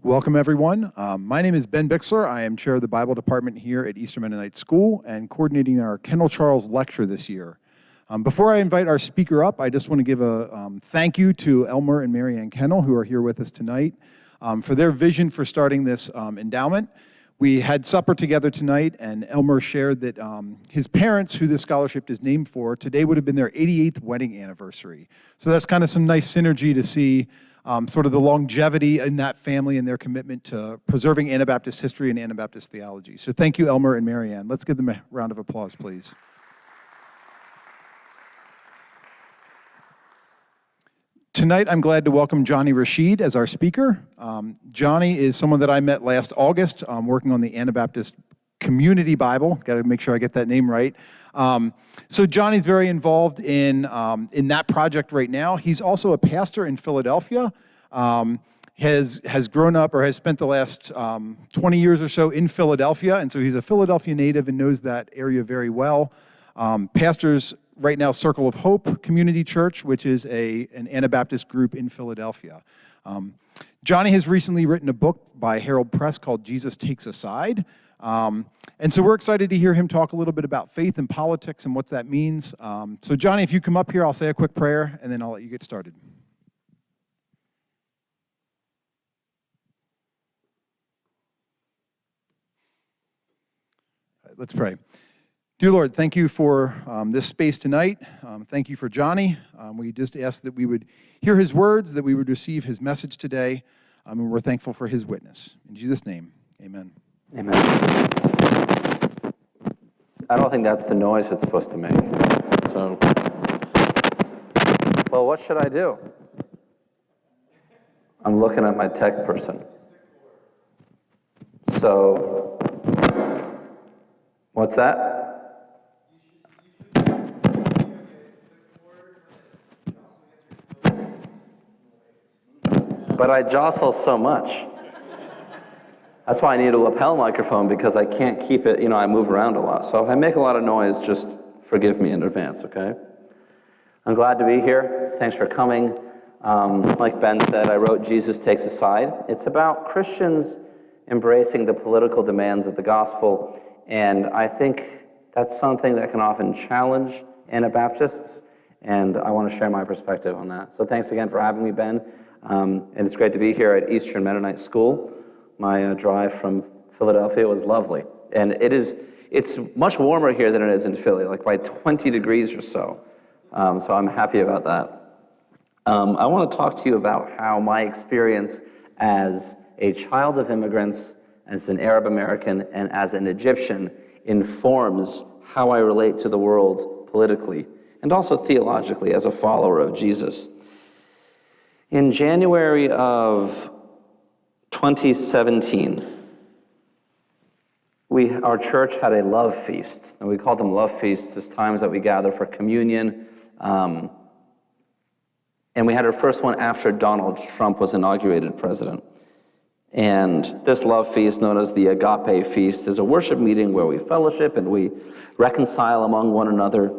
Welcome, everyone. My name is Ben Bixler. I am chair of the Bible department here at Eastern Mennonite School and coordinating our Kennel-Charles lecture this year. Before I invite our speaker up, I just want to give a thank you to Elmer and Marianne Kennel, who are here with us tonight, for their vision for starting this endowment. We had supper together tonight, and Elmer shared that his parents, who this scholarship is named for, today would have been their 88th wedding anniversary. So that's kind of some nice synergy to see sort of the longevity in that family and their commitment to preserving Anabaptist history and Anabaptist theology. So thank you, Elmer and Marianne. Let's give them a round of applause, please. Tonight, I'm glad to welcome Jonny Rashid as our speaker. Jonny is someone that I met last August working on the Anabaptist Community Bible. Got to make sure I get that name right. So Jonny's very involved in that project right now. He's also a pastor in Philadelphia. Has grown up or has spent the last 20 years or so in Philadelphia, and so he's a Philadelphia native and knows that area very well. Pastors right now Circle of Hope Community Church, which is an Anabaptist group in Philadelphia. Jonny has recently written a book by Herald Press called Jesus Takes a Side. And so we're excited to hear him talk a little bit about faith and politics and what that means. So Jonny, if you come up here, I'll say a quick prayer, and then I'll let you get started. All right, let's pray. Dear Lord, thank you for this space tonight. Thank you for Jonny. We just ask that we would hear his words, that we would receive his message today, and we're thankful for his witness. In Jesus' name, amen. Amen. I don't think that's the noise it's supposed to make. So, well, what should I do? I'm looking at my tech person. So, what's that? But I jostle so much. That's why I need a lapel microphone, because I can't keep it, I move around a lot. So if I make a lot of noise, just forgive me in advance, okay? I'm glad to be here. Thanks for coming. Like Ben said, I wrote Jesus Takes a Side. It's about Christians embracing the political demands of the gospel, and I think that's something that can often challenge Anabaptists, and I want to share my perspective on that. So thanks again for having me, Ben. And it's great to be here at Eastern Mennonite School. My drive from Philadelphia was lovely. And it's much warmer here than it is in Philly, like by 20 degrees or so. So I'm happy about that. I want to talk to you about how my experience as a child of immigrants, as an Arab American, and as an Egyptian informs how I relate to the world politically and also theologically as a follower of Jesus. In January of 2017, our church had a love feast, and we called them love feasts as times that we gather for communion. And we had our first one after Donald Trump was inaugurated president. And this love feast, known as the Agape Feast, is a worship meeting where we fellowship and we reconcile among one another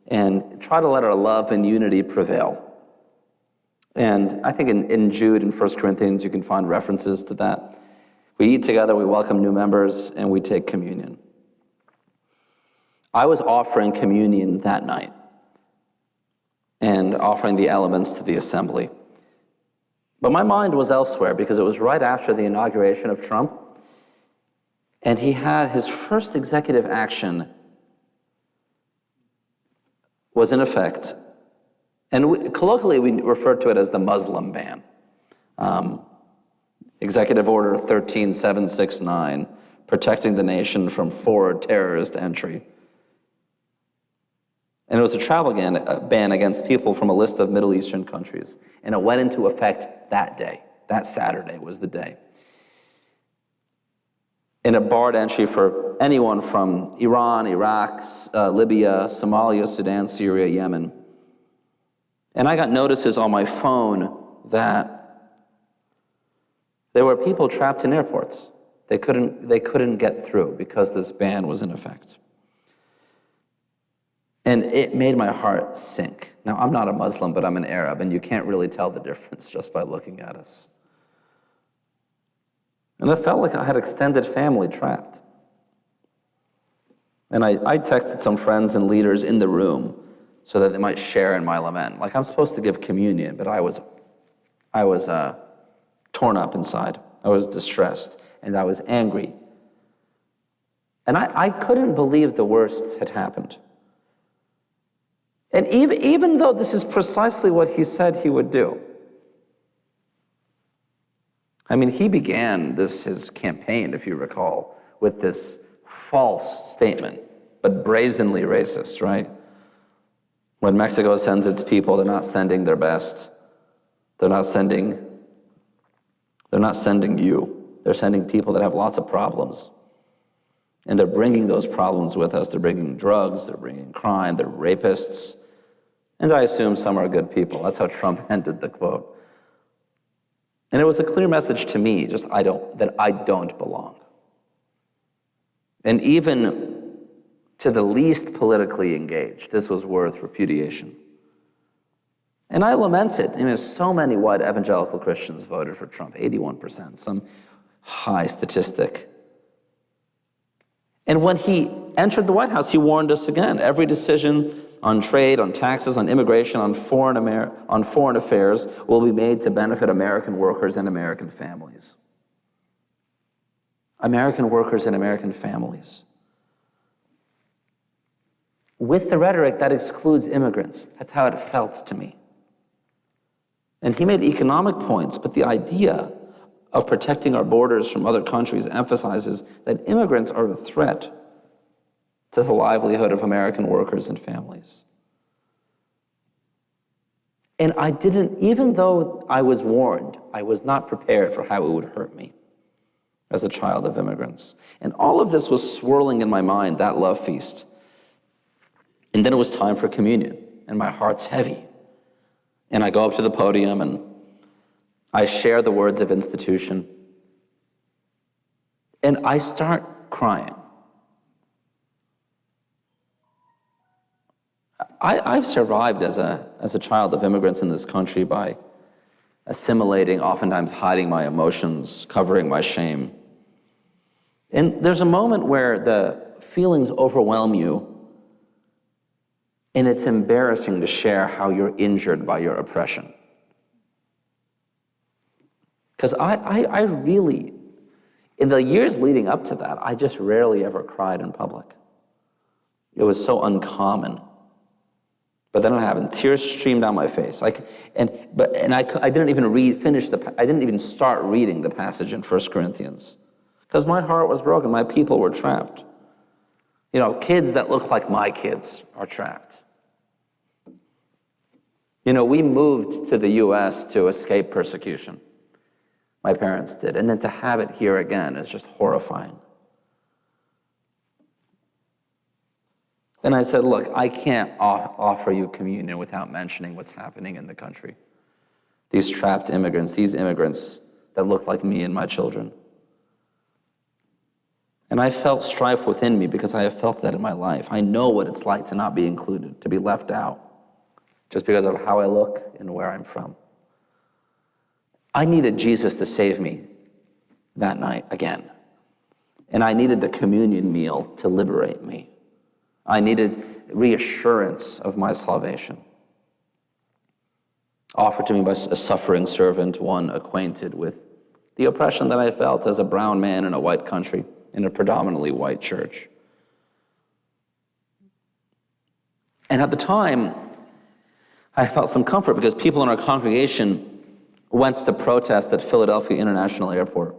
and try to let our love and unity prevail. And I think in Jude and 1 Corinthians, you can find references to that. We eat together, we welcome new members, and we take communion. I was offering communion that night and offering the elements to the assembly. But my mind was elsewhere because it was right after the inauguration of Trump, and he had his first executive action was in effect. And colloquially, we refer to it as the Muslim ban. Executive Order 13769, protecting the nation from foreign terrorist entry. And it was a travel ban against people from a list of Middle Eastern countries. And it went into effect that day. That Saturday was the day. And it barred entry for anyone from Iran, Iraq, Libya, Somalia, Sudan, Syria, Yemen. And I got notices on my phone that there were people trapped in airports. They couldn't get through because this ban was in effect. And it made my heart sink. Now, I'm not a Muslim, but I'm an Arab, and you can't really tell the difference just by looking at us. And I felt like I had extended family trapped. And I texted some friends and leaders in the room so that they might share in my lament. Like, I'm supposed to give communion, but I was torn up inside. I was distressed, and I was angry. And I couldn't believe the worst had happened. And even though this is precisely what he said he would do. I mean, he began his campaign, if you recall, with this false statement, but brazenly racist, right? When Mexico sends its people, they're not sending their best. They're not sending you. They're sending people that have lots of problems. And they're bringing those problems with us. They're bringing drugs, they're bringing crime, they're rapists. And I assume some are good people. That's how Trump ended the quote. And it was a clear message to me, that I don't belong. And even to the least politically engaged, this was worth repudiation. And I lamented. So many white evangelical Christians voted for Trump, 81%, some high statistic. And when he entered the White House, he warned us again. Every decision on trade, on taxes, on immigration, on foreign affairs will be made to benefit American workers and American families. American workers and American families. With the rhetoric that excludes immigrants. That's how it felt to me. And he made economic points, but the idea of protecting our borders from other countries emphasizes that immigrants are a threat to the livelihood of American workers and families. And even though I was warned, I was not prepared for how it would hurt me as a child of immigrants. And all of this was swirling in my mind, that love feast. And then it was time for communion, and my heart's heavy. And I go up to the podium, and I share the words of institution. And I start crying. I've survived as a child of immigrants in this country by assimilating, oftentimes hiding my emotions, covering my shame. And there's a moment where the feelings overwhelm you, and it's embarrassing to share how you're injured by your oppression. Because I really, in the years leading up to that, I just rarely ever cried in public. It was so uncommon. But then it happened. Tears streamed down my face. I didn't even start reading the passage in 1 Corinthians because my heart was broken. My people were trapped. Kids that look like my kids are trapped. We moved to the U.S. to escape persecution. My parents did. And then to have it here again is just horrifying. And I said, look, I can't offer you communion without mentioning what's happening in the country. These trapped immigrants, these immigrants that look like me and my children. And I felt strife within me because I have felt that in my life. I know what it's like to not be included, to be left out, just because of how I look and where I'm from. I needed Jesus to save me that night again. And I needed the communion meal to liberate me. I needed reassurance of my salvation, offered to me by a suffering servant, one acquainted with the oppression that I felt as a brown man in a white country, in a predominantly white church. And at the time, I felt some comfort because people in our congregation went to protest at Philadelphia International Airport.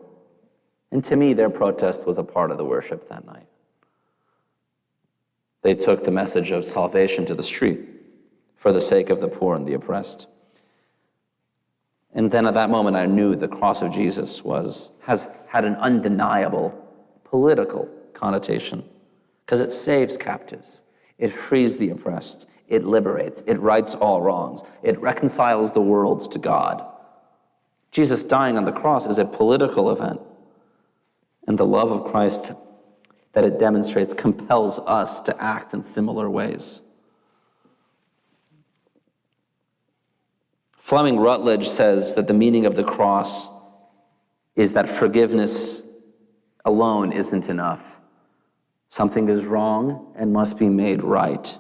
And to me, their protest was a part of the worship that night. They took the message of salvation to the street for the sake of the poor and the oppressed. And then at that moment, I knew the cross of Jesus had an undeniable political connotation because it saves captives. It frees the oppressed. It liberates. It rights all wrongs. It reconciles the world to God. Jesus dying on the cross is a political event. And the love of Christ that it demonstrates compels us to act in similar ways. Fleming Rutledge says that the meaning of the cross is that forgiveness alone isn't enough. Something is wrong and must be made right.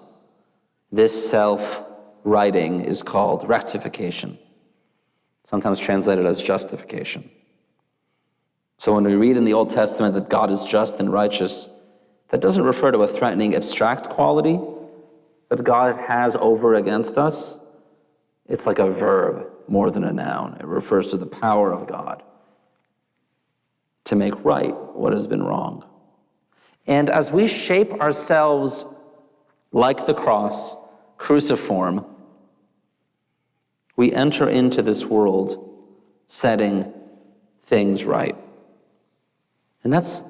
This self-righting is called rectification, sometimes translated as justification. So when we read in the Old Testament that God is just and righteous, that doesn't refer to a threatening abstract quality that God has over against us. It's like a verb more than a noun. It refers to the power of God to make right what has been wrong. And as we shape ourselves like the cross, cruciform, we enter into this world setting things right. And that's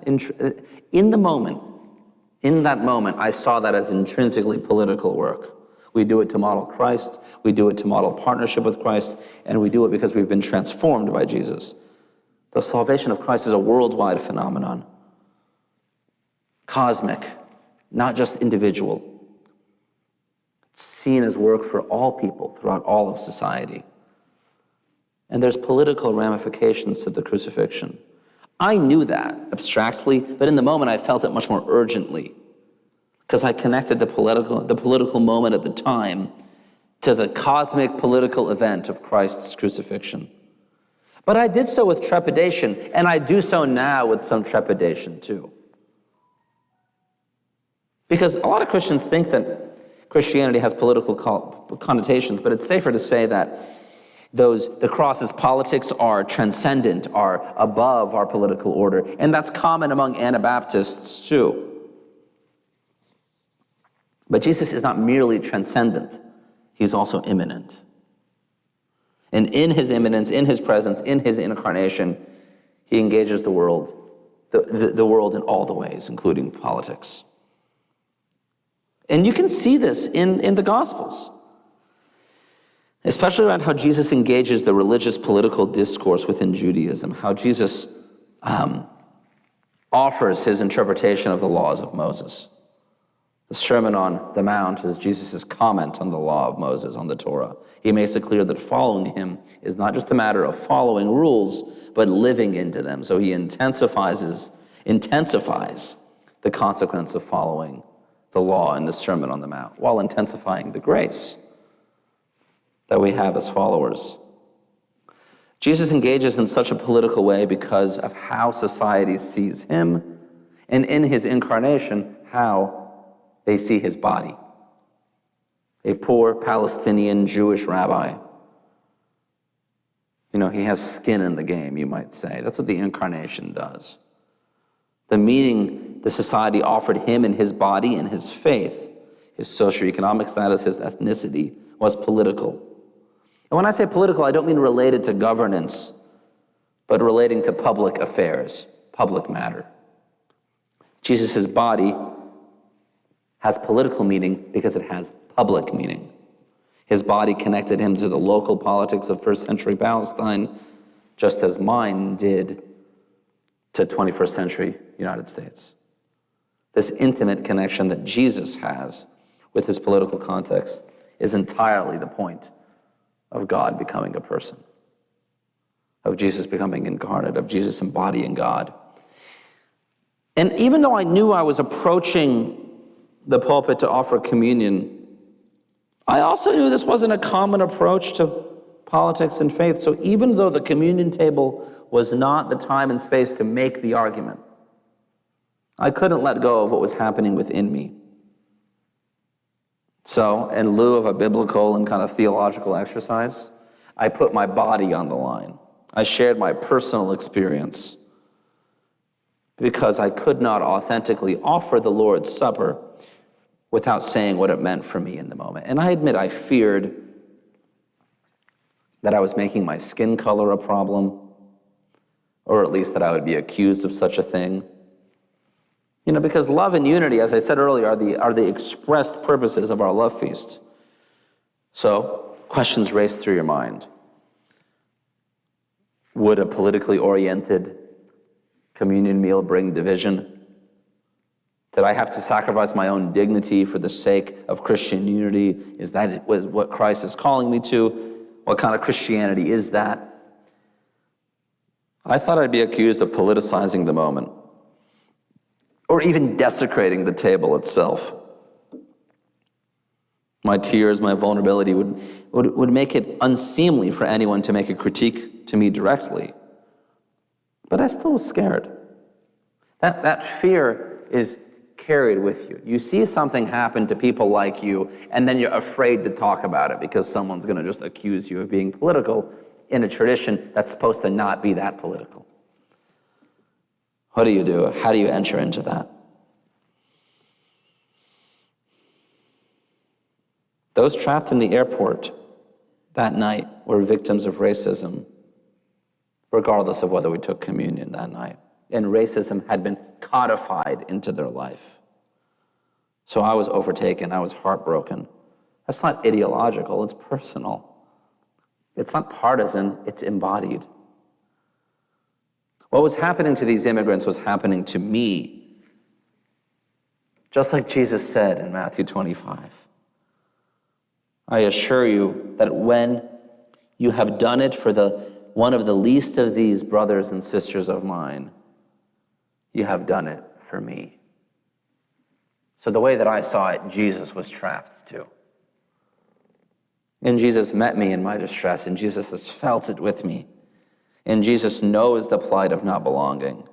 in the moment. In that moment, I saw that as intrinsically political work. We do it to model Christ, we do it to model partnership with Christ, and we do it because we've been transformed by Jesus. The salvation of Christ is a worldwide phenomenon, cosmic, not just individual. It's seen as work for all people throughout all of society. And there's political ramifications to the crucifixion. I knew that abstractly, but in the moment I felt it much more urgently because I connected the political moment at the time to the cosmic political event of Christ's crucifixion. But I did so with trepidation, and I do so now with some trepidation too. Because a lot of Christians think that Christianity has political connotations, but it's safer to say that the cross's politics are transcendent, are above our political order, and that's common among Anabaptists too. But Jesus is not merely transcendent, he's also immanent. And in his immanence, in his presence, in his incarnation, he engages the world, the world in all the ways, including politics. And you can see this in the Gospels, especially around how Jesus engages the religious political discourse within Judaism, how Jesus offers his interpretation of the laws of Moses. The Sermon on the Mount is Jesus' comment on the law of Moses, on the Torah. He makes it clear that following him is not just a matter of following rules, but living into them. So he intensifies the consequence of following the law in the Sermon on the Mount, while intensifying the grace that we have as followers. Jesus engages in such a political way because of how society sees him, and in his incarnation, how they see his body. A poor Palestinian Jewish rabbi. You know, he has skin in the game, you might say. That's what the incarnation does. The meaning the society offered him in his body and his faith, his socioeconomic status, his ethnicity, was political. And when I say political, I don't mean related to governance, but relating to public affairs, public matter. Jesus' body has political meaning because it has public meaning. His body connected him to the local politics of first century Palestine, just as mine did to 21st century United States. This intimate connection that Jesus has with his political context is entirely the point of God becoming a person, of Jesus becoming incarnate, of Jesus embodying God. And even though I knew I was approaching the pulpit to offer communion, I also knew this wasn't a common approach to politics and faith. So even though the communion table was not the time and space to make the argument, I couldn't let go of what was happening within me. So in lieu of a biblical and kind of theological exercise, I put my body on the line. I shared my personal experience because I could not authentically offer the Lord's Supper without saying what it meant for me in the moment. And I admit I feared that I was making my skin color a problem, or at least that I would be accused of such a thing. You know, because love and unity, as I said earlier, are the expressed purposes of our love feast. So questions race through your mind. Would a politically oriented communion meal bring division? Did I have to sacrifice my own dignity for the sake of Christian unity? Is that what Christ is calling me to? What kind of Christianity is that? I thought I'd be accused of politicizing the moment. or even desecrating the table itself. My tears, my vulnerability would make it unseemly for anyone to make a critique to me directly. But I still was scared. That fear is carried with you. You see something happen to people like you, and then you're afraid to talk about it because someone's going to just accuse you of being political in a tradition that's supposed to not be that political. What do you do? How do you enter into that? Those trapped in the airport that night were victims of racism, regardless of whether we took communion that night. And racism had been codified into their life. So I was overtaken. I was heartbroken. That's not ideological. It's personal. It's not partisan. It's embodied. What was happening to these immigrants was happening to me, just like Jesus said in Matthew 25. I assure you that when you have done it for one of the least of these brothers and sisters of mine, you have done it for me. So the way that I saw it, Jesus was trapped too. And Jesus met me in my distress, and Jesus has felt it with me. And Jesus knows the plight of not belonging,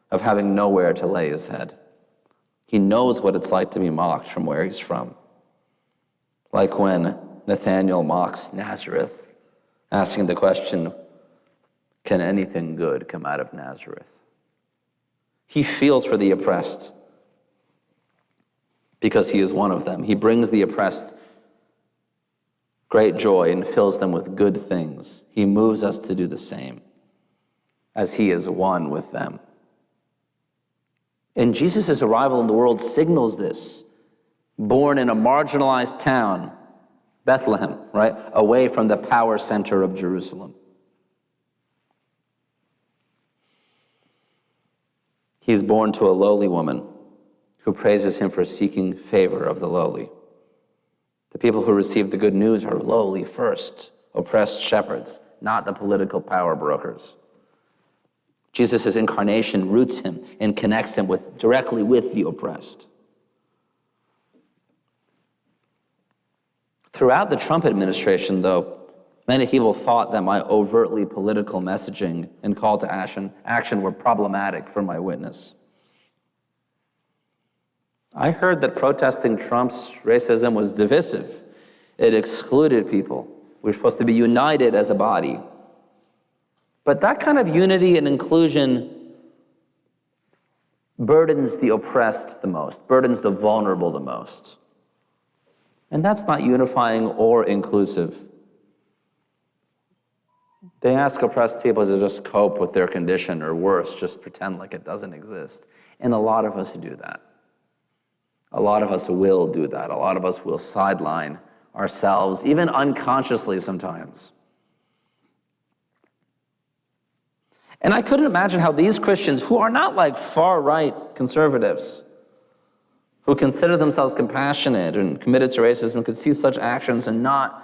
of having nowhere to lay his head. He knows what it's like to be mocked from where he's from. Like when Nathanael mocks Nazareth, asking the question, can anything good come out of Nazareth? He feels for the oppressed because he is one of them. He brings the oppressed great joy and fills them with good things. He moves us to do the same as he is one with them. And Jesus' arrival in the world signals this. Born in a marginalized town, Bethlehem, right? Away from the power center of Jerusalem. He's born to a lowly woman who praises him for seeking favor of the lowly. The people who receive the good news are lowly first, oppressed shepherds, not the political power brokers. Jesus' incarnation roots him and connects him directly with the oppressed. Throughout the Trump administration, though, many people thought that my overtly political messaging and call to action were problematic for my witness. I heard that protesting Trump's racism was divisive. It excluded people. We were supposed to be united as a body. But that kind of unity and inclusion burdens the oppressed the most, burdens the vulnerable the most. And that's not unifying or inclusive. They ask oppressed people to just cope with their condition, or worse, just pretend like it doesn't exist. And a lot of us do that. A lot of us will do that. A lot of us will sideline ourselves, even unconsciously sometimes. And I couldn't imagine how these Christians, who are not like far-right conservatives, who consider themselves compassionate and committed to racism, could see such actions and not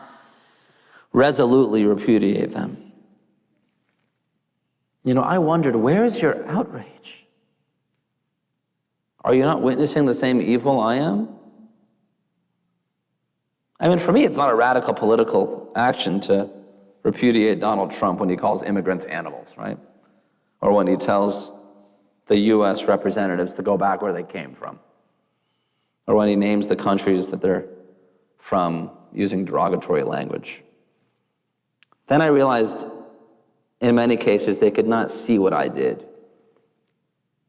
resolutely repudiate them. You know, I wondered, where is your outrage? Are you not witnessing the same evil I am? I mean, for me, it's not a radical political action to repudiate Donald Trump when he calls immigrants animals, right? Or when he tells the U.S. representatives to go back where they came from. Or when he names the countries that they're from using derogatory language. Then I realized, in many cases, they could not see what I did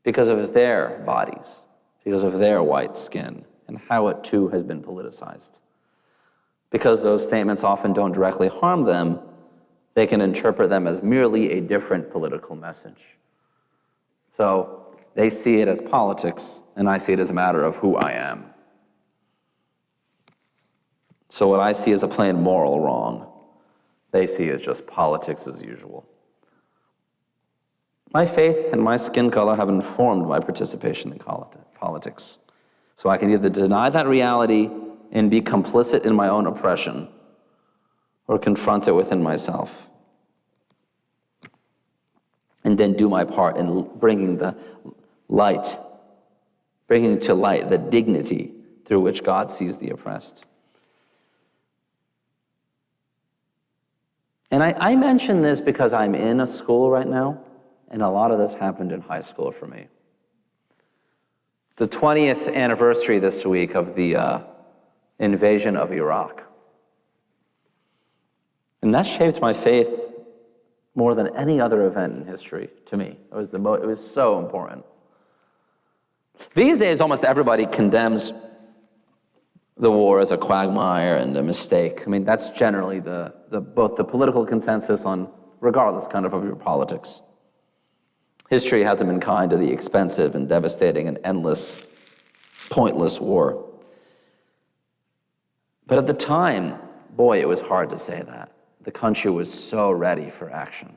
because of their bodies, because of their white skin, and how it too has been politicized. Because those statements often don't directly harm them, they can interpret them as merely a different political message. So they see it as politics, and I see it as a matter of who I am. So what I see as a plain moral wrong, they see as just politics as usual. My faith and my skin color have informed my participation in politics. So I can either deny that reality and be complicit in my own oppression, or confront it within myself. And then do my part in bringing the light bringing to light the dignity through which God sees the oppressed. And I mention this because I'm in a school right now, and a lot of this happened in high school for me. The 20th anniversary this week of the invasion of Iraq. And that shaped my faith more than any other event in history to me. It was so important. These days, almost everybody condemns the war as a quagmire and a mistake. I mean, that's generally both the political consensus on, regardless kind of your politics. History hasn't been kind to the expensive and devastating and endless, pointless war. But at the time, boy, it was hard to say that. The country was so ready for action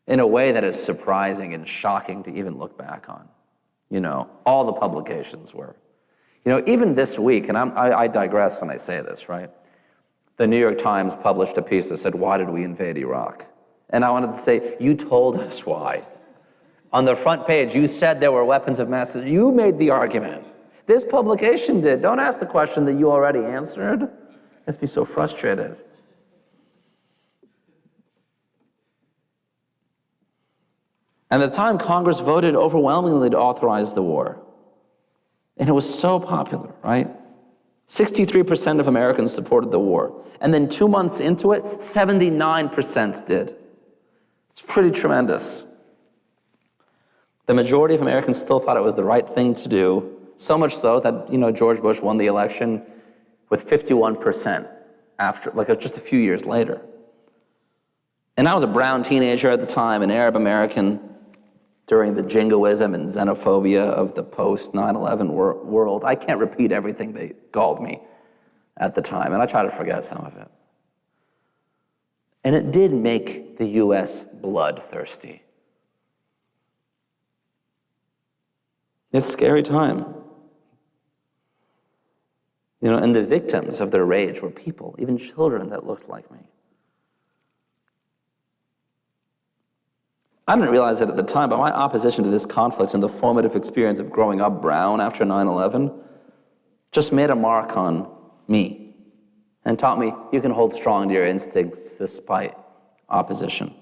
in a way that is surprising and shocking to even look back on. You know, all the publications were. You know, even this week, and I digress when I say this, right? The New York Times published a piece that said, "Why did we invade Iraq?" And I wanted to say, you told us why. On the front page, you said there were weapons of mass. You made the argument. This publication did. Don't ask the question that you already answered. It makes me so frustrated. And at the time, Congress voted overwhelmingly to authorize the war. And it was so popular, right? 63% of Americans supported the war. And then 2 months into it, 79% did. It's pretty tremendous. The majority of Americans still thought it was the right thing to do, so much so that, you know, George Bush won the election with 51% after, just a few years later. And I was a brown teenager at the time, an Arab American, during the jingoism and xenophobia of the post-9/11 world. I can't repeat everything they called me at the time, and I try to forget some of it. And it did make the U.S. bloodthirsty. It's a scary time. You know, and the victims of their rage were people, even children that looked like me. I didn't realize it at the time, but my opposition to this conflict and the formative experience of growing up brown after 9/11 just made a mark on me and taught me you can hold strong to your instincts despite opposition.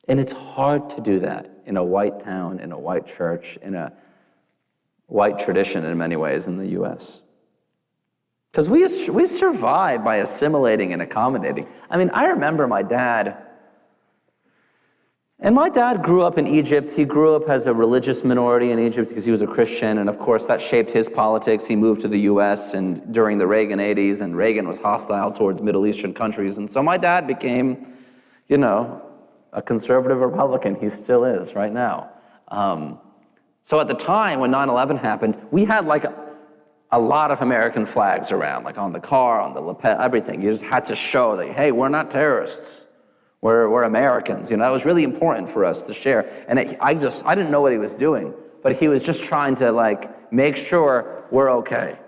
And it's hard to do that in a white town, in a white church, in a white tradition in many ways in the U.S. Because we survive by assimilating and accommodating. I mean, I remember my dad. And my dad grew up in Egypt. He grew up as a religious minority in Egypt because he was a Christian, and of course that shaped his politics. He moved to the US and during the Reagan 80s, and Reagan was hostile towards Middle Eastern countries. And so my dad became, you know, a conservative Republican. He still is right now. So at the time when 9/11 happened, we had like a lot of American flags around, like on the car, on the lapel, everything. You just had to show that, hey, we're not terrorists. We're Americans, you know. That was really important for us to share. And I didn't know what he was doing, but he was just trying to make sure we're okay.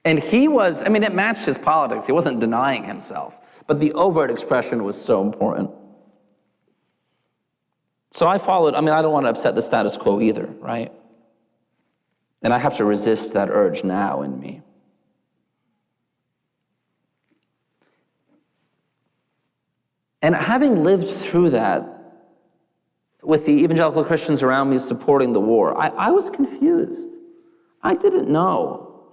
And he was, I mean, it matched his politics. He wasn't denying himself, but the overt expression was so important. So I followed, I mean, I don't want to upset the status quo either, right? And I have to resist that urge now in me. And having lived through that, with the evangelical Christians around me supporting the war, I was confused. I didn't know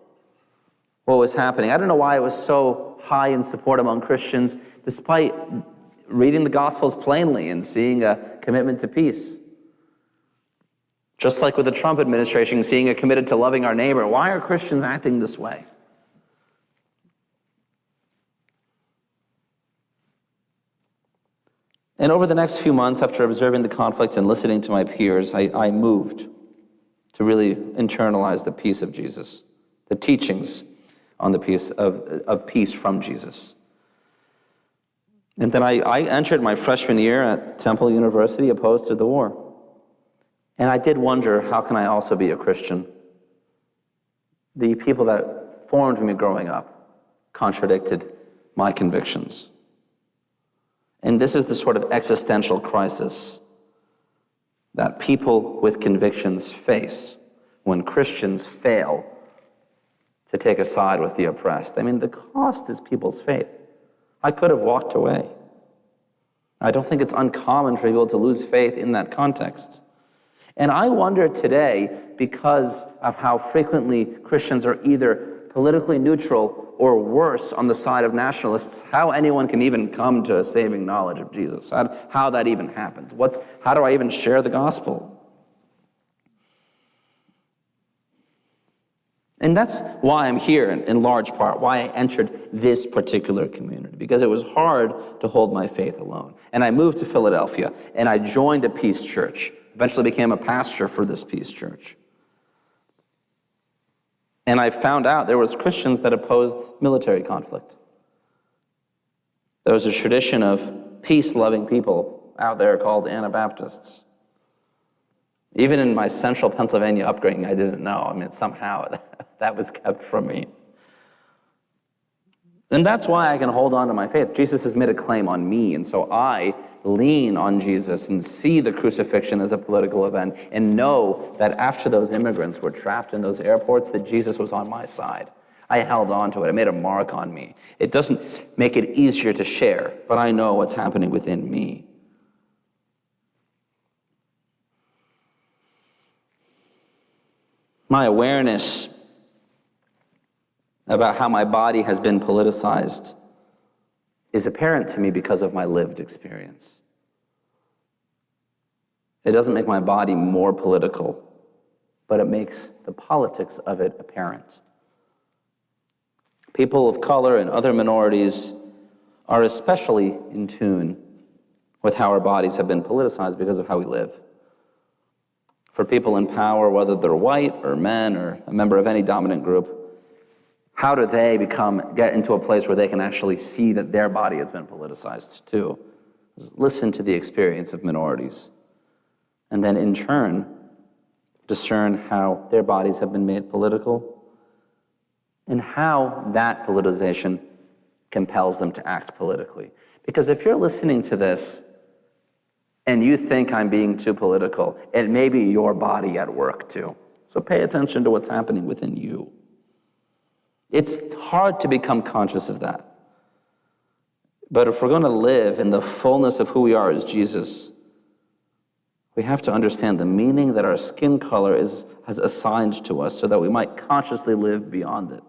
what was happening. I don't know why it was so high in support among Christians, despite reading the Gospels plainly and seeing a commitment to peace. Just like with the Trump administration, seeing a committed to loving our neighbor. Why are Christians acting this way? And over the next few months, after observing the conflict and listening to my peers, I moved to really internalize the peace of Jesus, the teachings on the peace of peace from Jesus. And then I entered my freshman year at Temple University opposed to the war. And I did wonder, how can I also be a Christian? The people that formed me growing up contradicted my convictions. And this is the sort of existential crisis that people with convictions face when Christians fail to take a side with the oppressed. I mean, the cost is people's faith. I could have walked away. I don't think it's uncommon for people to lose faith in that context. And I wonder today, because of how frequently Christians are either politically neutral or worse on the side of nationalists, how anyone can even come to a saving knowledge of Jesus, how that even happens. How do I even share the gospel? And that's why I'm here, in large part, why I entered this particular community, because it was hard to hold my faith alone. And I moved to Philadelphia, and I joined a Peace Church, eventually became a pastor for this Peace Church. And I found out there was Christians that opposed military conflict. There was a tradition of peace-loving people out there called Anabaptists. Even in my central Pennsylvania upbringing, I didn't know. I mean, somehow that was kept from me. And that's why I can hold on to my faith. Jesus has made a claim on me, and so I lean on Jesus and see the crucifixion as a political event and know that after those immigrants were trapped in those airports, that Jesus was on my side. I held on to it. It made a mark on me. It doesn't make it easier to share, but I know what's happening within me. My awareness about how my body has been politicized is apparent to me because of my lived experience. It doesn't make my body more political, but it makes the politics of it apparent. People of color and other minorities are especially in tune with how our bodies have been politicized because of how we live. For people in power, whether they're white or men or a member of any dominant group, how do they get into a place where they can actually see that their body has been politicized too? Listen to the experience of minorities, and then in turn, discern how their bodies have been made political and how that politicization compels them to act politically. Because if you're listening to this and you think I'm being too political, it may be your body at work too. So pay attention to what's happening within you. It's hard to become conscious of that. But if we're going to live in the fullness of who we are as Jesus, we have to understand the meaning that our skin color has assigned to us so that we might consciously live beyond it.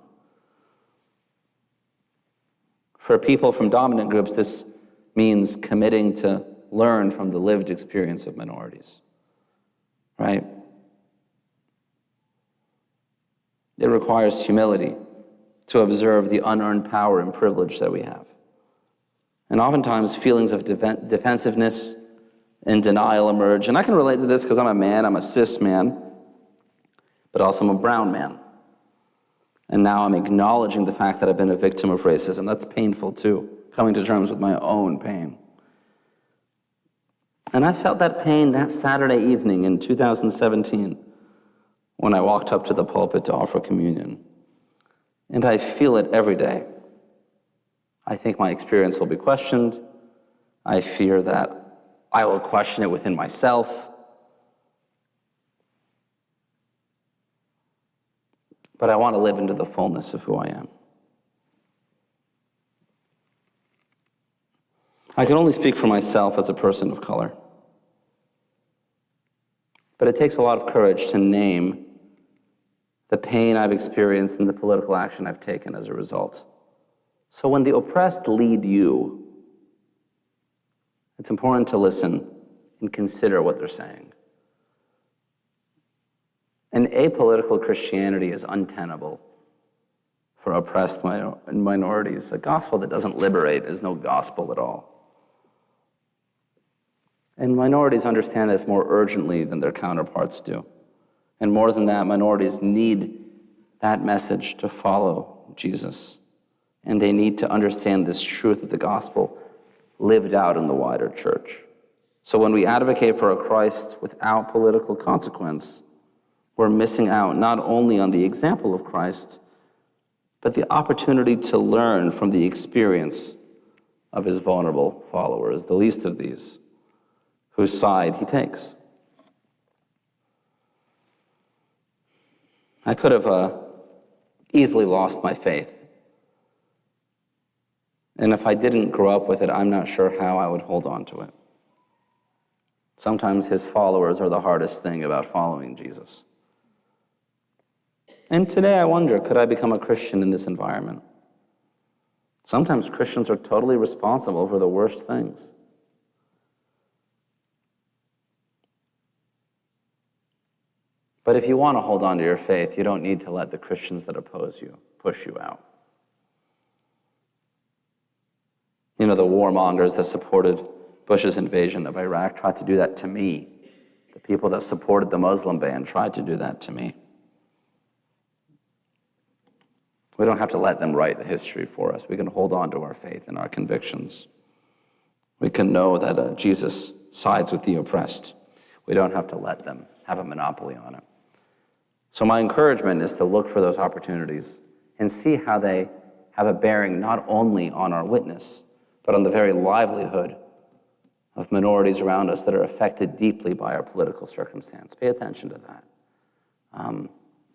For people from dominant groups, this means committing to learn from the lived experience of minorities, right? It requires humility to observe the unearned power and privilege that we have. And oftentimes feelings of defensiveness and denial emerge. And I can relate to this because I'm a man, I'm a cis man, but also I'm a brown man. And now I'm acknowledging the fact that I've been a victim of racism. That's painful too, coming to terms with my own pain. And I felt that pain that Saturday evening in 2017 when I walked up to the pulpit to offer communion. And I feel it every day. I think my experience will be questioned. I fear that I will question it within myself. But I want to live into the fullness of who I am. I can only speak for myself as a person of color. But it takes a lot of courage to name the pain I've experienced and the political action I've taken as a result. So when the oppressed lead you, it's important to listen and consider what they're saying. An apolitical Christianity is untenable for oppressed minorities. A gospel that doesn't liberate is no gospel at all. And minorities understand this more urgently than their counterparts do. And more than that, minorities need that message to follow Jesus. And they need to understand this truth of the gospel lived out in the wider church. So when we advocate for a Christ without political consequence, we're missing out not only on the example of Christ, but the opportunity to learn from the experience of his vulnerable followers, the least of these, whose side he takes. I could have easily lost my faith. And if I didn't grow up with it, I'm not sure how I would hold on to it. Sometimes his followers are the hardest thing about following Jesus. And today I wonder, could I become a Christian in this environment? Sometimes Christians are totally responsible for the worst things. But if you want to hold on to your faith, you don't need to let the Christians that oppose you push you out. You know, the warmongers that supported Bush's invasion of Iraq tried to do that to me. The people that supported the Muslim ban tried to do that to me. We don't have to let them write the history for us. We can hold on to our faith and our convictions. We can know that Jesus sides with the oppressed. We don't have to let them have a monopoly on it. So my encouragement is to look for those opportunities and see how they have a bearing not only on our witness, but on the very livelihood of minorities around us that are affected deeply by our political circumstance. Pay attention to that.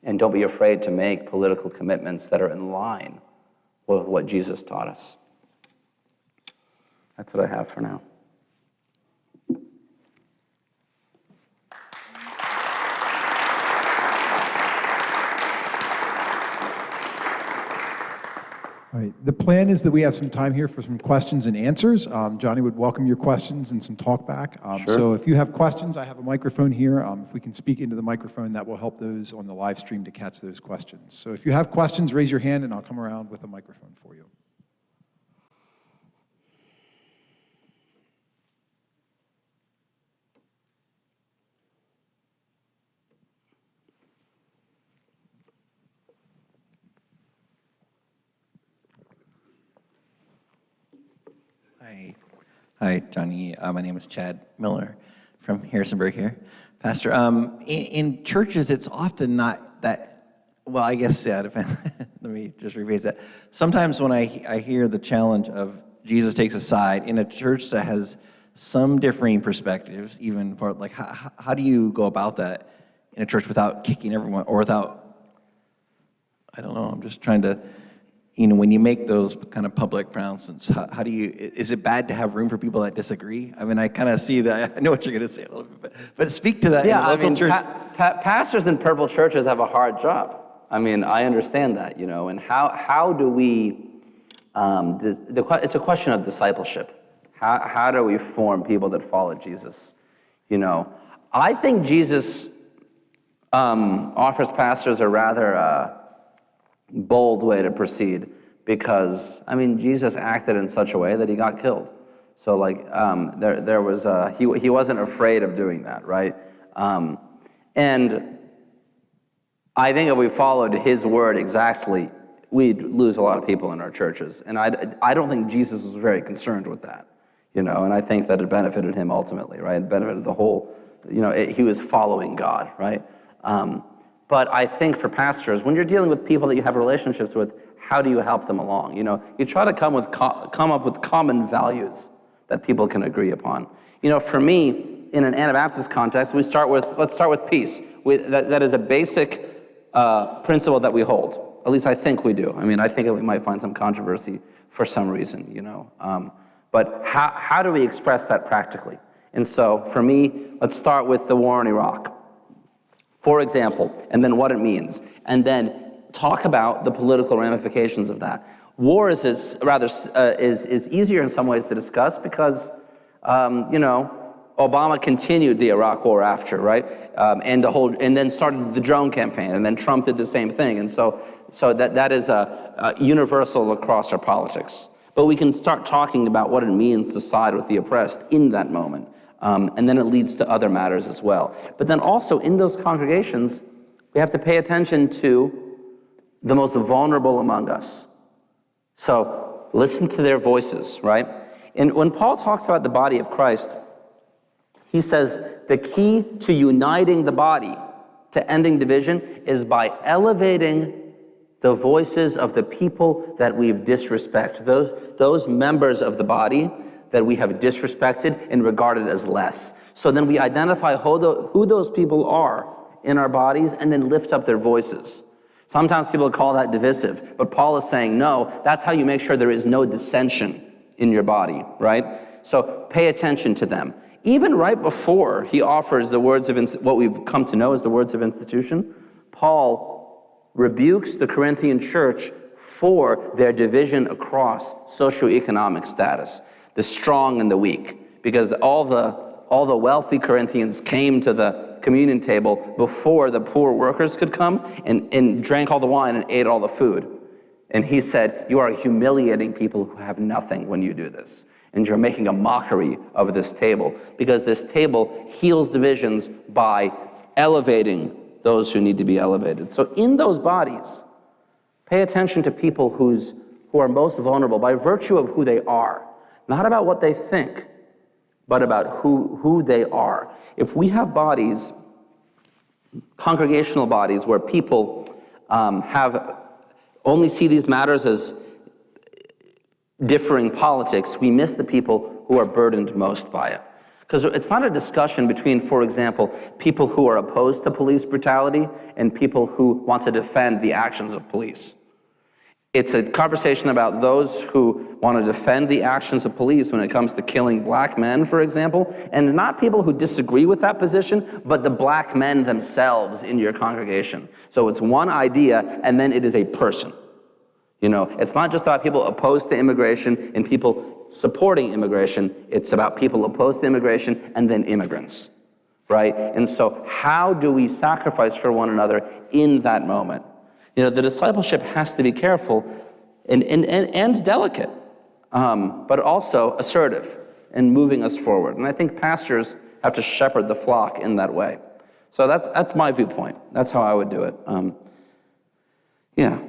And don't be afraid to make political commitments that are in line with what Jesus taught us. That's what I have for now. All right. The plan is that we have some time here for some questions and answers. Johnny would welcome your questions and some talk back. Sure. So if you have questions, I have a microphone here. If we can speak into the microphone, that will help those on the live stream to catch those questions. So if you have questions, raise your hand and I'll come around with a microphone for you. Hi, Johnny. My name is Chad Miller from Harrisonburg here. Pastor, in churches, it's often not that, well, I guess, yeah, let me just rephrase that. Sometimes when I hear the challenge of Jesus takes a side in a church that has some differing perspectives, even for, like, how do you go about that in a church without kicking everyone, or without, I don't know, I'm just trying to, you know, when you make those kind of public pronouncements, how do you, is it bad to have room for people that disagree? I mean, I kind of see that. I know what you're going to say a little bit, but speak to that in a local church. Pastors in purple churches have a hard job. I mean, I understand that, you know, and how do we, it's a question of discipleship. How do we form people that follow Jesus? You know, I think Jesus offers pastors a rather bold way to proceed, because, I mean, Jesus acted in such a way that he got killed. So, like, there was, he wasn't afraid of doing that, right? And I think if we followed his word exactly, we'd lose a lot of people in our churches. And I don't think Jesus was very concerned with that, you know, and I think that it benefited him ultimately, right? It benefited the whole, you know, he was following God, right? But I think for pastors, when you're dealing with people that you have relationships with, how do you help them along? You know, you try to come up with common values that people can agree upon. You know, for me, in an Anabaptist context, let's start with peace. That is a basic principle that we hold. At least I think we do. I mean, I think that we might find some controversy for some reason, you know. But how do we express that practically? And so, for me, let's start with the war in Iraq, for example, and then what it means, and then talk about the political ramifications of that. War is easier in some ways to discuss because, you know, Obama continued the Iraq War after, right? And then started the drone campaign, and then Trump did the same thing, and so that is universal across our politics. But we can start talking about what it means to side with the oppressed in that moment. And then it leads to other matters as well. But then also in those congregations, we have to pay attention to the most vulnerable among us. So listen to their voices, right? And when Paul talks about the body of Christ, he says the key to uniting the body, to ending division, is by elevating the voices of the people that we've disrespected, those members of the body that we have disrespected and regarded as less. So then we identify who those people are in our bodies and then lift up their voices. Sometimes people call that divisive, but Paul is saying, no, that's how you make sure there is no dissension in your body, right? So pay attention to them. Even right before he offers the words of what we've come to know as the words of institution, Paul rebukes the Corinthian church for their division across socioeconomic status, the strong and the weak, because all the wealthy Corinthians came to the communion table before the poor workers could come and drank all the wine and ate all the food. And he said, you are humiliating people who have nothing when you do this. And you're making a mockery of this table, because this table heals divisions by elevating those who need to be elevated. So in those bodies, pay attention to people who are most vulnerable by virtue of who they are, not about what they think, but about who they are. If we have bodies, congregational bodies, where people only see these matters as differing politics, we miss the people who are burdened most by it. Because it's not a discussion between, for example, people who are opposed to police brutality and people who want to defend the actions of police. It's a conversation about those who want to defend the actions of police when it comes to killing black men, for example, and not people who disagree with that position, but the black men themselves in your congregation. So it's one idea, and then it is a person. You know, it's not just about people opposed to immigration and people supporting immigration. It's about people opposed to immigration and then immigrants, right? And so how do we sacrifice for one another in that moment? You know, the discipleship has to be careful and delicate, but also assertive and moving us forward. And I think pastors have to shepherd the flock in that way. So that's my viewpoint. That's how I would do it. Yeah.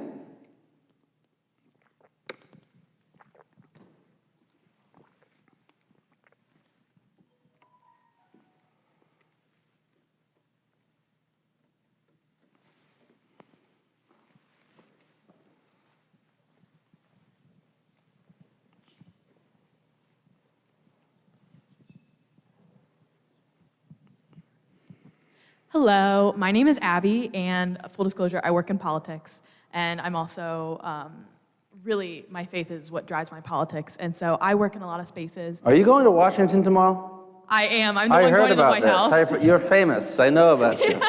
Hello, my name is Abby, and full disclosure, I work in politics, and I'm also, really, my faith is what drives my politics, and so I work in a lot of spaces. Are you going to Washington tomorrow? I am. I'm the one going to the White House. You're famous. I know about you.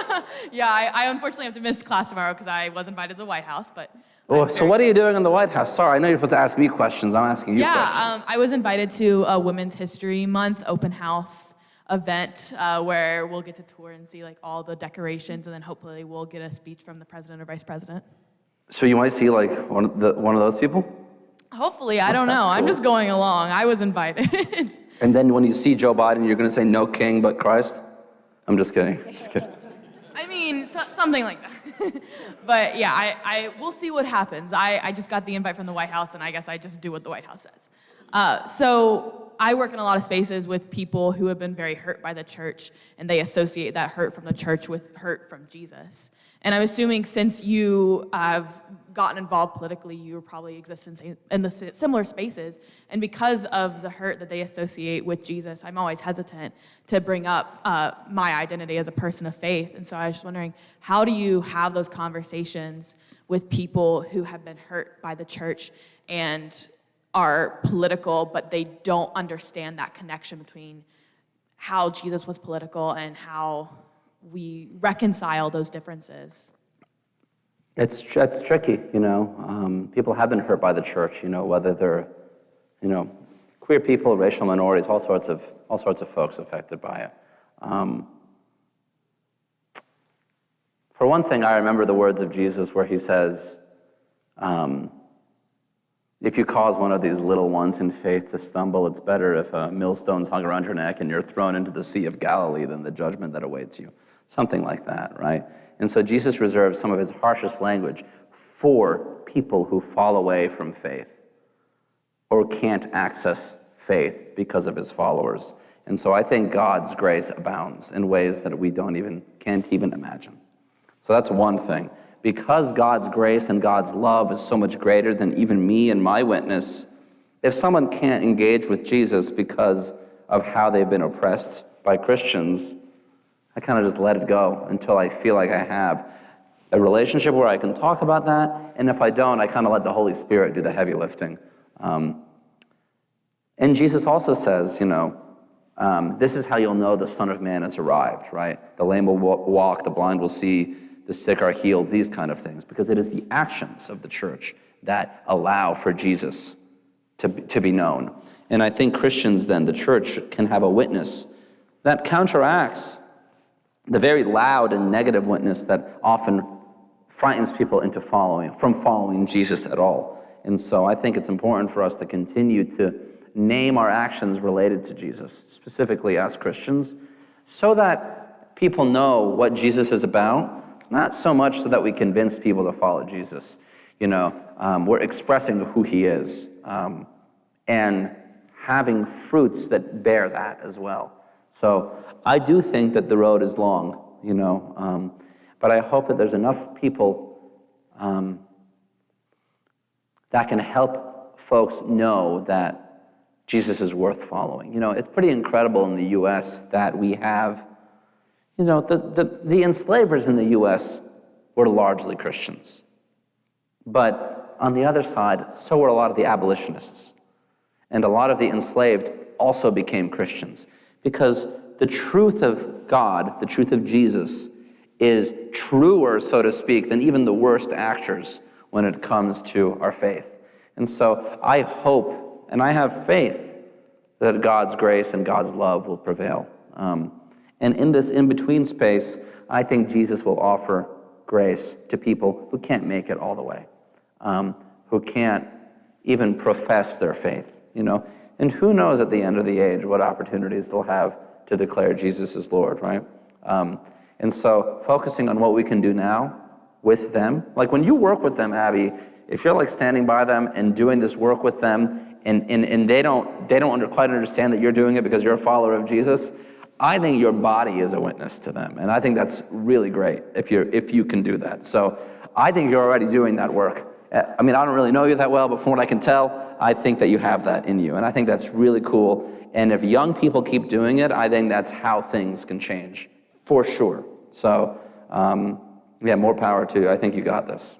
Yeah, I unfortunately have to miss class tomorrow because I was invited to the White House, but... Oh, so what are you doing in the White House? Sorry, I know you're supposed to ask me questions. I'm asking you questions. Yeah, I was invited to a Women's History Month open house event where we'll get to tour and see like all the decorations, and then hopefully we'll get a speech from the president or vice president. So you might see like one of those people? Hopefully, I don't know. Cool. I'm just going along. I was invited. And then when you see Joe Biden, you're going to say, no king but Christ? I'm just kidding. Just kidding. I mean, something like that. But yeah, we'll see what happens. I just got the invite from the White House, and I guess I just do what the White House says. So I work in a lot of spaces with people who have been very hurt by the church, and they associate that hurt from the church with hurt from Jesus. And I'm assuming since you have gotten involved politically, you probably exist in the similar spaces. And because of the hurt that they associate with Jesus, I'm always hesitant to bring up my identity as a person of faith. And so I was just wondering, how do you have those conversations with people who have been hurt by the church and are political, but they don't understand that connection between how Jesus was political and how we reconcile those differences? It's tricky, you know. People have been hurt by the church, you know, whether they're, you know, queer people, racial minorities, all sorts of folks affected by it. For one thing, I remember the words of Jesus where he says, if you cause one of these little ones in faith to stumble, it's better if a millstone's hung around your neck and you're thrown into the Sea of Galilee than the judgment that awaits you. Something like that, right? And so Jesus reserves some of his harshest language for people who fall away from faith or can't access faith because of his followers. And so I think God's grace abounds in ways that we can't even imagine. So that's one thing. Because God's grace and God's love is so much greater than even me and my witness, if someone can't engage with Jesus because of how they've been oppressed by Christians, I kind of just let it go until I feel like I have a relationship where I can talk about that, and if I don't, I kind of let the Holy Spirit do the heavy lifting. And Jesus also says, this is how you'll know the Son of Man has arrived, right? The lame will walk, the blind will see, the sick are healed, these kind of things, because it is the actions of the church that allow for Jesus to be known. And I think Christians then, the church, can have a witness that counteracts the very loud and negative witness that often frightens people into following Jesus at all. And so I think it's important for us to continue to name our actions related to Jesus, specifically as Christians, so that people know what Jesus is about, not so much so that we convince people to follow Jesus. We're expressing who he is, and having fruits that bear that as well. So I do think that the road is long, but I hope that there's enough people that can help folks know that Jesus is worth following. It's pretty incredible in the U.S. that we have, the enslavers in the U.S. were largely Christians. But on the other side, so were a lot of the abolitionists. And a lot of the enslaved also became Christians. Because the truth of God, the truth of Jesus, is truer, so to speak, than even the worst actors when it comes to our faith. And so I hope, and I have faith, that God's grace and God's love will prevail. And in this in-between space, I think Jesus will offer grace to people who can't make it all the way, who can't even profess their faith, And who knows at the end of the age what opportunities they'll have to declare Jesus as Lord, right? And so focusing on what we can do now with them, like when you work with them, Abby, if you're like standing by them and doing this work with them, and they don't quite understand that you're doing it because you're a follower of Jesus, I think your body is a witness to them, and I think that's really great if you can do that. So I think you're already doing that work. I mean, I don't really know you that well, but from what I can tell, I think that you have that in you, and I think that's really cool. And if young people keep doing it, I think that's how things can change, for sure. So, more power to you. I think you got this.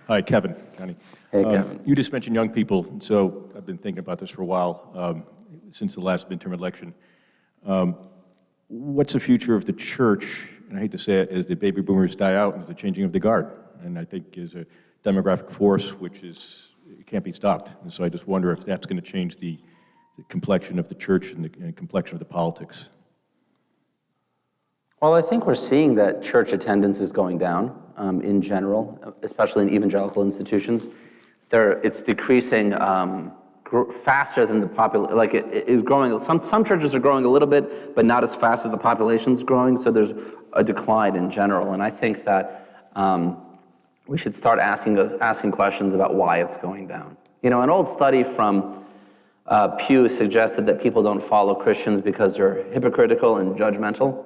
Hi, Kevin. Johnny. Hey, Kevin. You just mentioned young people, so I've been thinking about this for a while, since the last midterm election. What's the future of the church, and I hate to say it, as the baby boomers die out and as the changing of the guard? And I think is a demographic force which it can't be stopped. And so I just wonder if that's going to change the complexion of the church and the complexion of the politics. Well, I think we're seeing that church attendance is going down in general, especially in evangelical institutions. It's decreasing faster than the population. Like it is growing. Some churches are growing a little bit, but not as fast as the population's growing. So there's a decline in general. And I think that we should start asking questions about why it's going down. An old study from Pew suggested that people don't follow Christians because they're hypocritical and judgmental.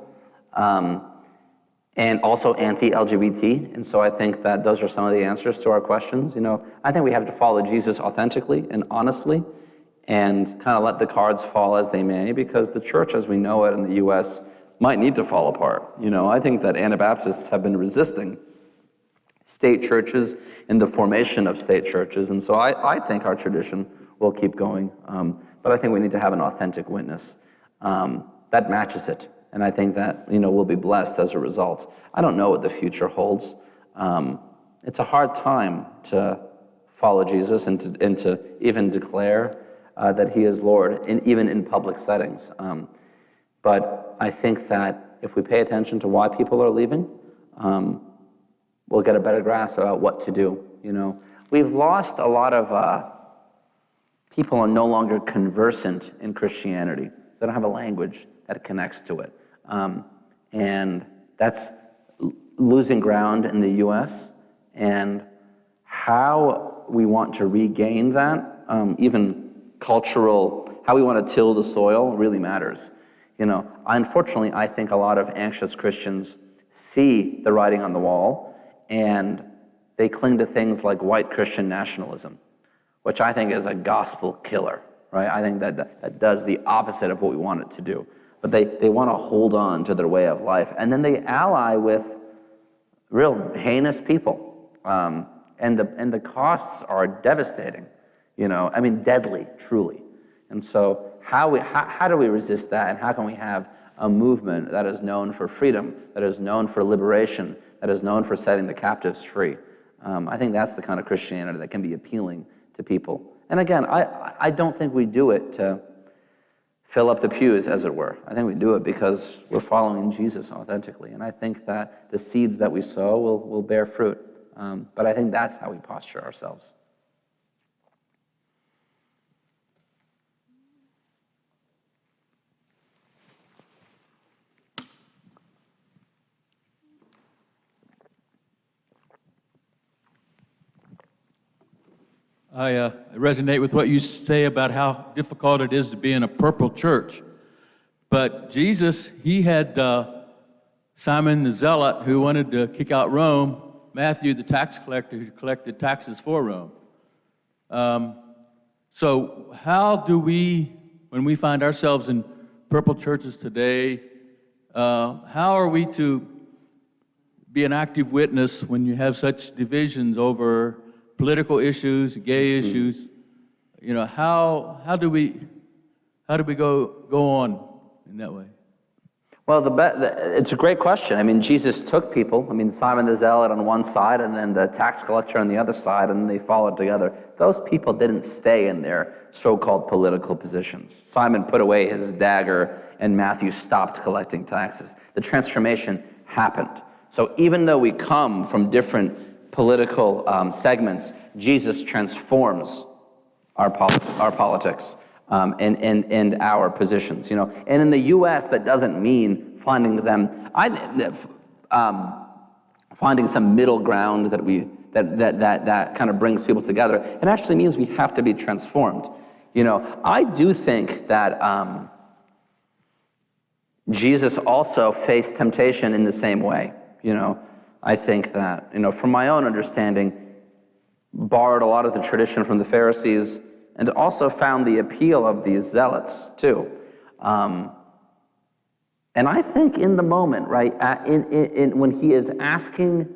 And also anti-LGBT, and so I think that those are some of the answers to our questions. I think we have to follow Jesus authentically and honestly, and kind of let the cards fall as they may, because the church as we know it in the U.S. might need to fall apart. I think that Anabaptists have been resisting state churches and the formation of state churches, and so I think our tradition will keep going, but I think we need to have an authentic witness that matches it. And I think that, we'll be blessed as a result. I don't know what the future holds. It's a hard time to follow Jesus and to even declare that he is Lord, even in public settings. But I think that if we pay attention to why people are leaving, we'll get a better grasp about what to do. We've lost a lot of people are no longer conversant in Christianity. So they don't have a language that connects to it. And that's losing ground in the U.S. And how we want to regain that, even cultural how we want to till the soil really matters. Unfortunately, I think a lot of anxious Christians see the writing on the wall, and they cling to things like white Christian nationalism, which I think is a gospel killer, right? I think that does the opposite of what we want it to do. But they want to hold on to their way of life, and then they ally with real heinous people, and the costs are devastating, deadly, truly. And so how do we resist that, and how can we have a movement that is known for freedom, that is known for liberation, that is known for setting the captives free? I think that's the kind of Christianity that can be appealing to people. And again, I don't think we do it to fill up the pews, as it were. I think we do it because we're following Jesus authentically. And I think that the seeds that we sow will bear fruit. But I think that's how we posture ourselves. I resonate with what you say about how difficult it is to be in a purple church. But Jesus, he had Simon the Zealot who wanted to kick out Rome, Matthew the tax collector who collected taxes for Rome. So how do we, when we find ourselves in purple churches today, how are we to be an active witness when you have such divisions over political issues, gay issues? How do we go on in that way? Well, it's a great question. Jesus took people. Simon the Zealot on one side, and then the tax collector on the other side, and they followed together. Those people didn't stay in their so-called political positions. Simon put away his dagger, and Matthew stopped collecting taxes. The transformation happened. So even though we come from different political segments, Jesus transforms our politics and our positions. And in the U.S., that doesn't mean finding some middle ground that kind of brings people together. It actually means we have to be transformed. I do think that Jesus also faced temptation in the same way. I think that, from my own understanding, borrowed a lot of the tradition from the Pharisees, and also found the appeal of these zealots, too. And I think in the moment, right, when he is asking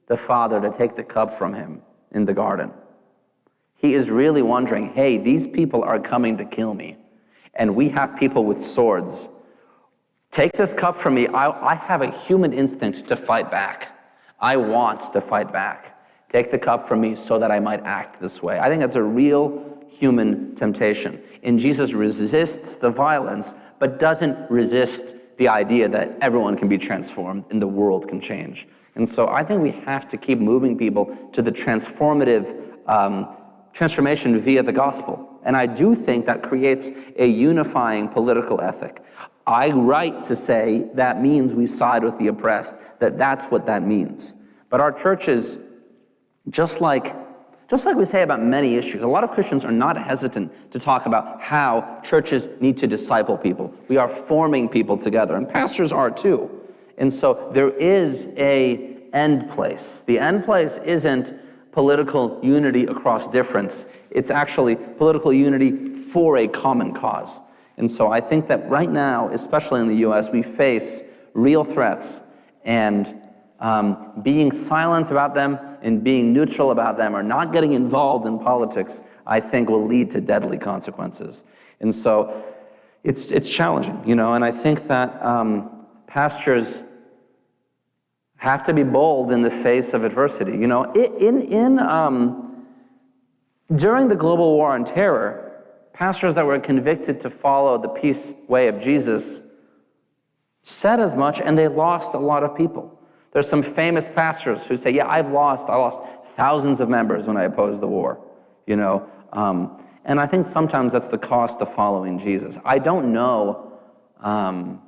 the Father to take the cup from him in the garden, he is really wondering, hey, these people are coming to kill me, and we have people with swords. Take this cup from me. I have a human instinct to fight back. I want to fight back. Take the cup from me so that I might act this way. I think that's a real human temptation. And Jesus resists the violence, but doesn't resist the idea that everyone can be transformed and the world can change. And so I think we have to keep moving people to the transformative transformation via the gospel. And I do think that creates a unifying political ethic. I write to say that means we side with the oppressed, that's what that means. But our churches, just like we say about many issues, a lot of Christians are not hesitant to talk about how churches need to disciple people. We are forming people together, and pastors are too. And so there is an end place. The end place isn't political unity across difference. It's actually political unity for a common cause. And so I think that right now, especially in the U.S., we face real threats, and being silent about them and being neutral about them or not getting involved in politics, I think will lead to deadly consequences. And so it's challenging, and I think that pastors have to be bold in the face of adversity. During the global war on terror, pastors that were convicted to follow the peace way of Jesus said as much, and they lost a lot of people. There's some famous pastors who say, yeah, I lost thousands of members when I opposed the war, and I think sometimes that's the cost of following Jesus. I don't know, and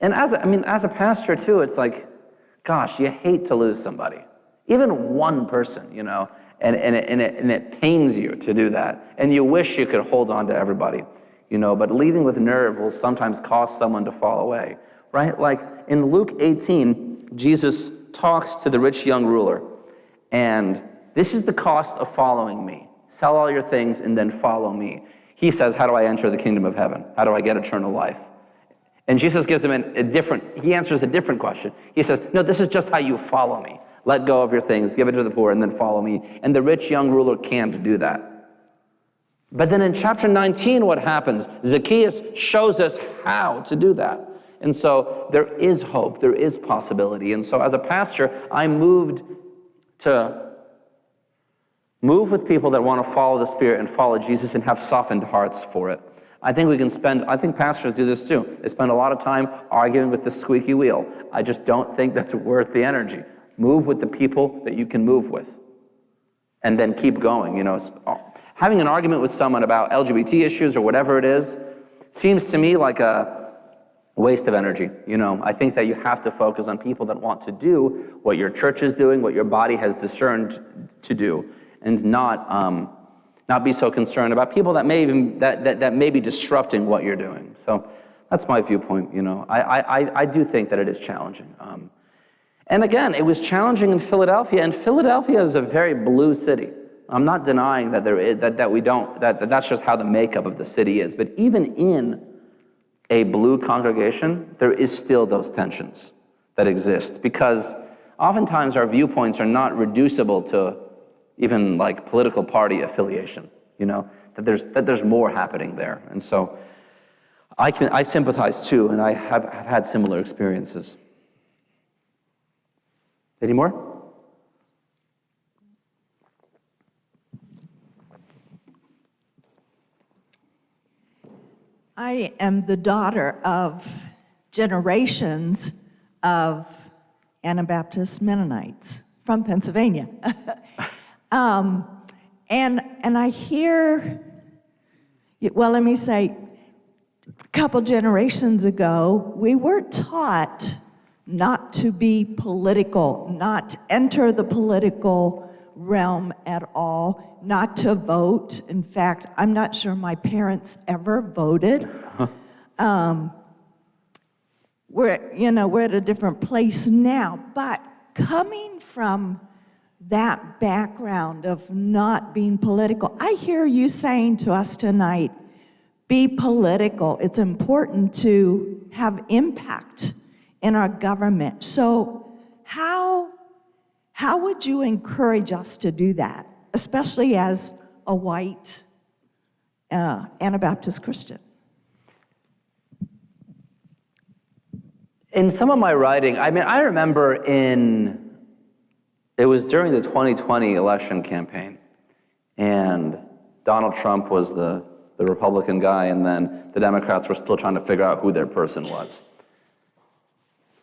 as a pastor too, it's like, gosh, you hate to lose somebody, even one person, and it pains you to do that, and you wish you could hold on to everybody, but leading with nerve will sometimes cause someone to fall away, right? Like in Luke 18, Jesus talks to the rich young ruler, and this is the cost of following me. Sell all your things and then follow me. He says, how do I enter the kingdom of heaven? How do I get eternal life? And Jesus gives him he answers a different question. He says, no, this is just how you follow me. Let go of your things, give it to the poor, and then follow me. And the rich young ruler can't do that. But then in chapter 19, what happens? Zacchaeus shows us how to do that. And so there is hope, there is possibility. And so as a pastor, I'm moved to move with people that want to follow the Spirit and follow Jesus and have softened hearts for it. I think pastors do this too. They spend a lot of time arguing with the squeaky wheel. I just don't think that's worth the energy. Move with the people that you can move with. And then keep going, Having an argument with someone about LGBT issues or whatever it is seems to me like a waste of energy. I think that you have to focus on people that want to do what your church is doing, what your body has discerned to do, and not be so concerned about people that may be disrupting what you're doing. So that's my viewpoint. I do think that it is challenging. And again, it was challenging in Philadelphia, and Philadelphia is a very blue city. I'm not denying that that's just how the makeup of the city is. But even in a blue congregation, there is still those tensions that exist, because oftentimes our viewpoints are not reducible to even like political party affiliation. That there's more happening there. And so I sympathize too, and I have had similar experiences. Any more? I am the daughter of generations of Anabaptist Mennonites from Pennsylvania. And I hear, well, let me say, a couple generations ago, we were taught not to be political, not enter the political realm at all, not to vote. In fact, I'm not sure my parents ever voted. We're at a different place now, but coming from that background of not being political, I hear you saying to us tonight, be political. It's important to have impact in our government. So how would you encourage us to do that, especially as a white Anabaptist Christian? In some of my writing, I remember it was during the 2020 election campaign, and Donald Trump was the Republican guy, and then the Democrats were still trying to figure out who their person was.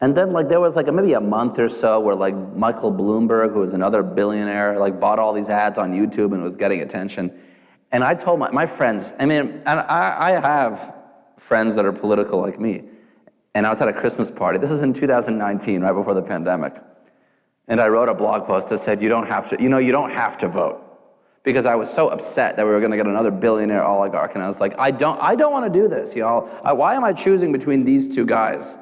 And then there was maybe a month or so where Michael Bloomberg, who was another billionaire, bought all these ads on YouTube and was getting attention. And I told my friends, and I have friends that are political like me, and I was at a Christmas party. This was in 2019, right before the pandemic. And I wrote a blog post that said, you don't have to vote. Because I was so upset that we were going to get another billionaire oligarch. And I was like, I don't want to do this, y'all. Why am I choosing between these two guys?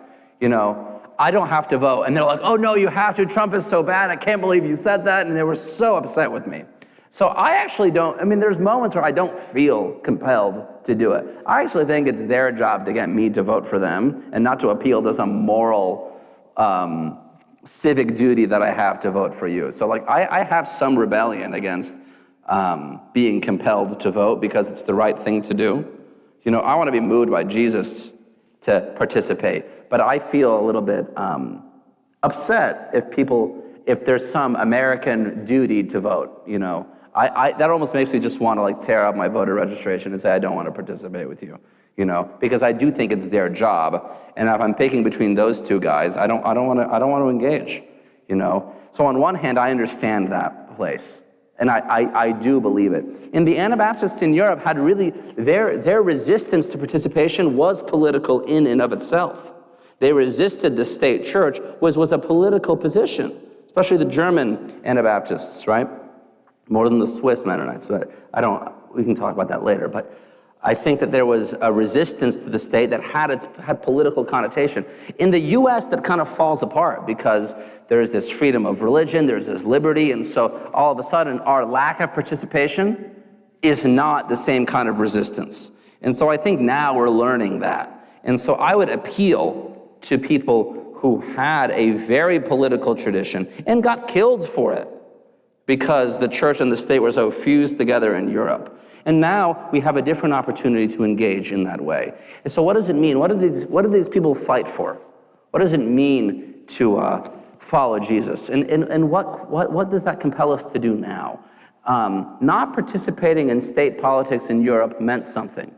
I don't have to vote. And they're like, oh no, you have to. Trump is so bad. I can't believe you said that. And they were so upset with me. So I actually there's moments where I don't feel compelled to do it. I actually think it's their job to get me to vote for them and not to appeal to some moral civic duty that I have to vote for you. So I have some rebellion against being compelled to vote because it's the right thing to do. I want to be moved by Jesus to participate, but I feel a little bit upset if there's some American duty to vote. That almost makes me just want to tear up my voter registration and say I don't want to participate with you. Because I do think it's their job, and if I'm picking between those two guys, I don't want to engage. So on one hand, I understand that place. And I do believe it. And the Anabaptists in Europe had really, their resistance to participation was political in and of itself. They resisted the state church, was a political position, especially the German Anabaptists, right? More than the Swiss Mennonites, but we can talk about that later. But I think that there was a resistance to the state that had political connotation. In the U.S., that kind of falls apart because there's this freedom of religion, there's this liberty, and so all of a sudden our lack of participation is not the same kind of resistance. And so I think now we're learning that. And so I would appeal to people who had a very political tradition and got killed for it because the church and the state were so fused together in Europe. And now we have a different opportunity to engage in that way. And so what does it mean? What do these people fight for? What does it mean to follow Jesus? And what does that compel us to do now? Not participating in state politics in Europe meant something.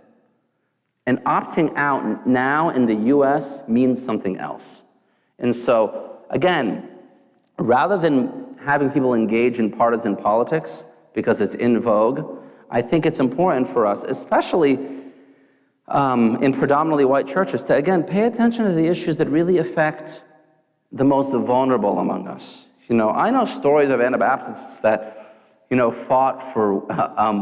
And opting out now in the US means something else. And so, again, rather than having people engage in partisan politics because it's in vogue, I think it's important for us, especially in predominantly white churches, to, again, pay attention to the issues that really affect the most vulnerable among us. You know, I know stories of Anabaptists that, you know, fought for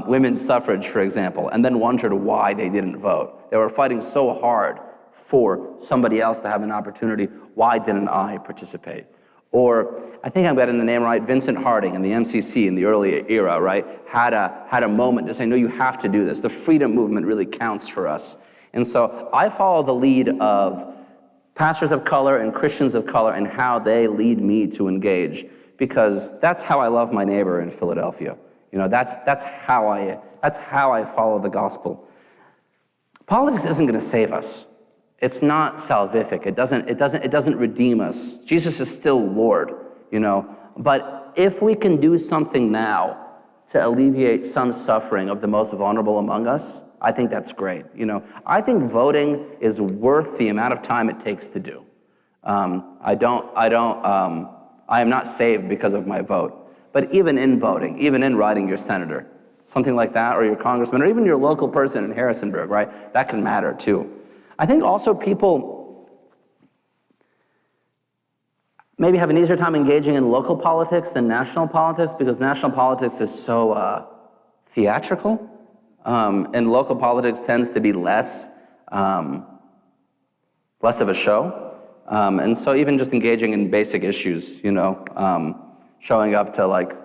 women's suffrage, for example, and then wondered why they didn't vote. They were fighting so hard for somebody else to have an opportunity. Why didn't I participate? Or, I think I'm getting the name right, Vincent Harding in the MCC in the early era, right, had a moment to say, no, you have to do this. The freedom movement really counts for us. And so I follow the lead of pastors of color and Christians of color and how they lead me to engage, because that's how I love my neighbor in Philadelphia. You know, that's how I follow the gospel. Politics isn't going to save us. It's not salvific. It doesn't redeem us. Jesus is still Lord, you know. But if we can do something now to alleviate some suffering of the most vulnerable among us, I think that's great. You know, I think voting is worth the amount of time it takes to do. I am not saved because of my vote. But even in voting, even in writing your senator, something like that, or your congressman, or even your local person in Harrisonburg, right? That can matter too. I think also people maybe have an easier time engaging in local politics than national politics, because national politics is so theatrical, and local politics tends to be less of a show. And so even just engaging in basic issues, you know, showing up to, like,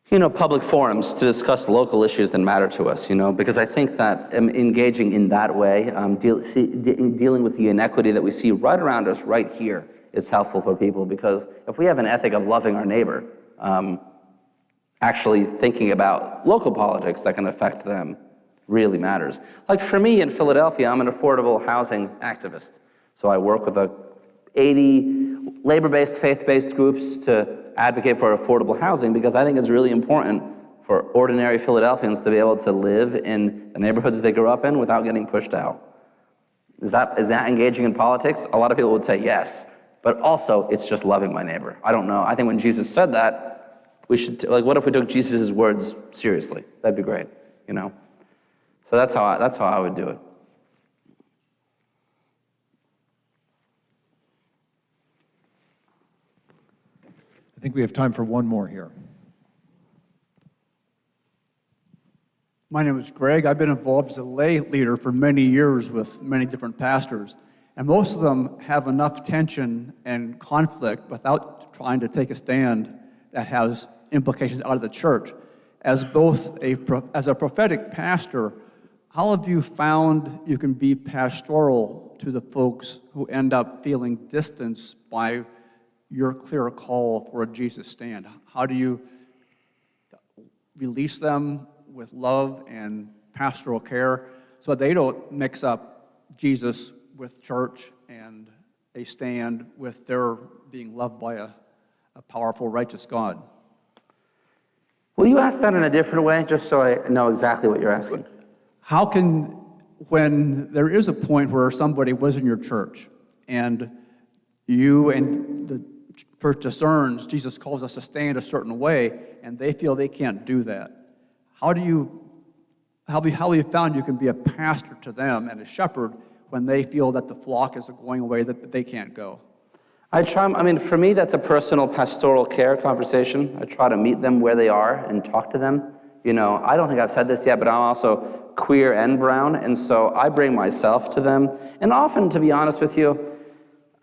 you know, public forums to discuss local issues that matter to us, you know, because I think that engaging in that way, dealing with the inequity that we see right around us, right here, is helpful for people, because if we have an ethic of loving our neighbor, actually thinking about local politics that can affect them really matters. Like for me in Philadelphia, I'm an affordable housing activist. So I work with 80 labor-based, faith-based groups to advocate for affordable housing, because I think it's really important for ordinary Philadelphians to be able to live in the neighborhoods they grew up in without getting pushed out. Is that engaging in politics? A lot of people would say yes, but also it's just loving my neighbor. I don't know. I think when Jesus said that, we should, like, what if we took Jesus' words seriously? That'd be great, you know? So that's how I would do it. I think we have time for one more here. My name is Greg. I've been involved as a lay leader for many years with many different pastors, and most of them have enough tension and conflict without trying to take a stand that has implications out of the church. As a prophetic pastor, how have you found you can be pastoral to the folks who end up feeling distanced by your clear call for a Jesus stand? How do you release them with love and pastoral care so they don't mix up Jesus with church and a stand with their being loved by a powerful, righteous God? Will you ask that in a different way, just so I know exactly what you're asking? How can, when there is a point where somebody was in your church and you and the church discerns Jesus calls us to stand a certain way, and they feel they can't do that, how have you found you can be a pastor to them and a shepherd when they feel that the flock is going away that they can't go? For me, that's a personal pastoral care conversation. I try to meet them where they are and talk to them, You know, I don't think I've said this yet, but I'm also queer and brown, and so I bring myself to them. And often, to be honest with you,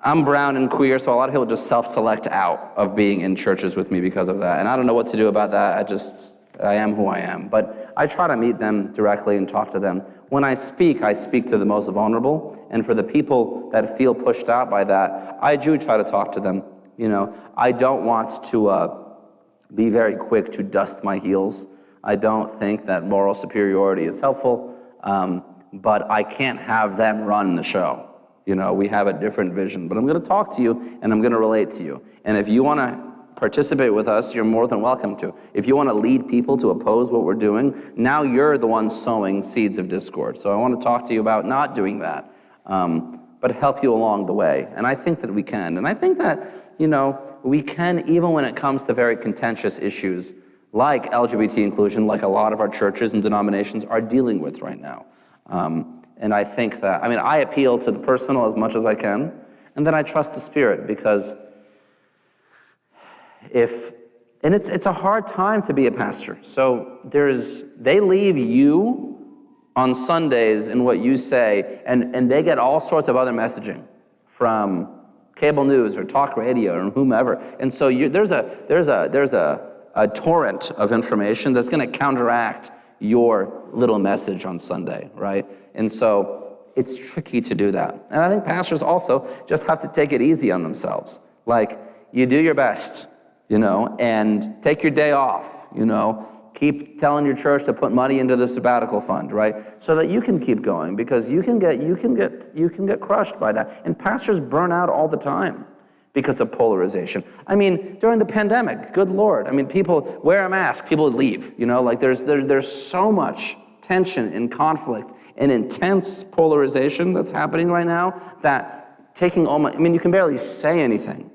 I'm brown and queer, so a lot of people just self-select out of being in churches with me because of that. And I don't know what to do about that. I am who I am. But I try to meet them directly and talk to them. When I speak to the most vulnerable. And for the people that feel pushed out by that, I do try to talk to them. You know, I don't want to be very quick to dust my heels. I don't think that moral superiority is helpful, but I can't have them run the show. You know, we have a different vision, but I'm going to talk to you and I'm going to relate to you. And if you want to participate with us, you're more than welcome to. If you want to lead people to oppose what we're doing, now you're the one sowing seeds of discord. So I want to talk to you about not doing that, but help you along the way. And I think that we can. And I think that, you know, we can, even when it comes to very contentious issues like LGBT inclusion, like a lot of our churches and denominations are dealing with right now. And I think that, I mean, I appeal to the personal as much as I can, and then I trust the Spirit, because it's a hard time to be a pastor. So they leave you on Sundays in what you say, and they get all sorts of other messaging from cable news or talk radio or whomever. And so there's a torrent of information that's going to counteract your little message on Sunday, right? And so it's tricky to do that. And I think pastors also just have to take it easy on themselves. Like, you do your best, you know, and take your day off, you know. Keep telling your church to put money into the sabbatical fund, right? So that you can keep going, because you can get crushed by that. And pastors burn out all the time because of polarization. I mean, during the pandemic, good Lord. I mean, people wear a mask, people leave, you know, like there's so much tension and conflict and intense polarization that's happening right now that you can barely say anything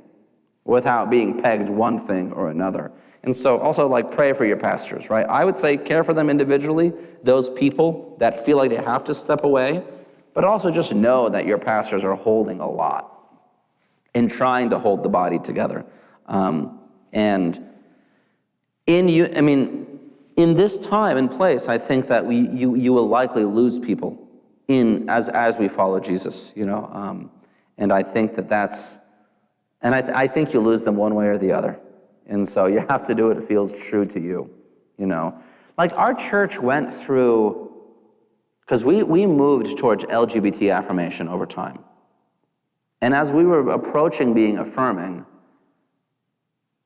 without being pegged one thing or another. And so also, like, pray for your pastors, right? I would say care for them individually, those people that feel like they have to step away, but also just know that your pastors are holding a lot and trying to hold the body together. And in this time and place, I think that you will likely lose people as we follow Jesus, you know. And I think I think you lose them one way or the other. And so you have to do what feels true to you, you know. Like, our church went through, because we moved towards LGBT affirmation over time. And as we were approaching being affirming,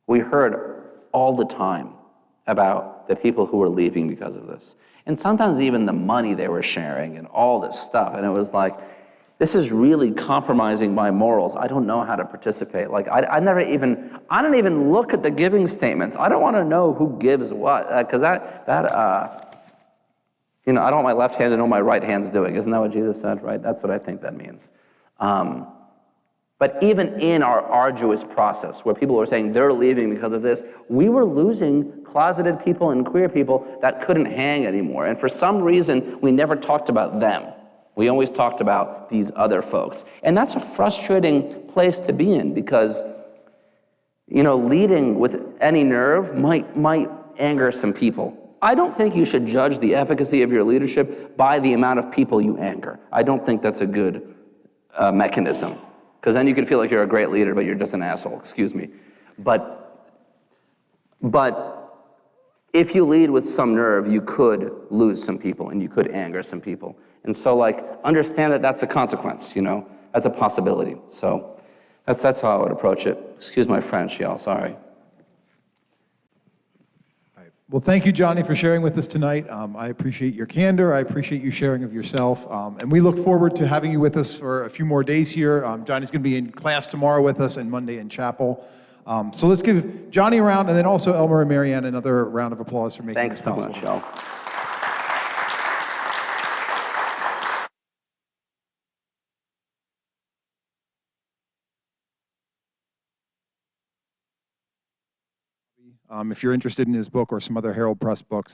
we heard all the time about the people who were leaving because of this. And sometimes even the money they were sharing and all this stuff. And it was like, this is really compromising my morals. I don't know how to participate. Like, I don't even look at the giving statements. I don't want to know who gives what, because you know, I don't want my left hand to know what my right hand's doing. Isn't that what Jesus said, right? That's what I think that means. But even in our arduous process, where people were saying they're leaving because of this, we were losing closeted people and queer people that couldn't hang anymore. And for some reason, we never talked about them. We always talked about these other folks. And that's a frustrating place to be in, because, you know, leading with any nerve might anger some people. I don't think you should judge the efficacy of your leadership by the amount of people you anger. I don't think that's a good mechanism, because then you could feel like you're a great leader, but you're just an asshole, excuse me. But if you lead with some nerve, you could lose some people and you could anger some people. And so, like, understand that that's a consequence, you know, that's a possibility. So that's how I would approach it. Excuse my French, y'all, sorry. Well, thank you, Jonny, for sharing with us tonight. I appreciate your candor. I appreciate you sharing of yourself. And we look forward to having you with us for a few more days here. Jonny's going to be in class tomorrow with us and Monday in chapel. So let's give Jonny a round, and then also Elmer and Marianne another round of applause for making this possible. Thanks so much, y'all. If you're interested in his book or some other Herald Press books,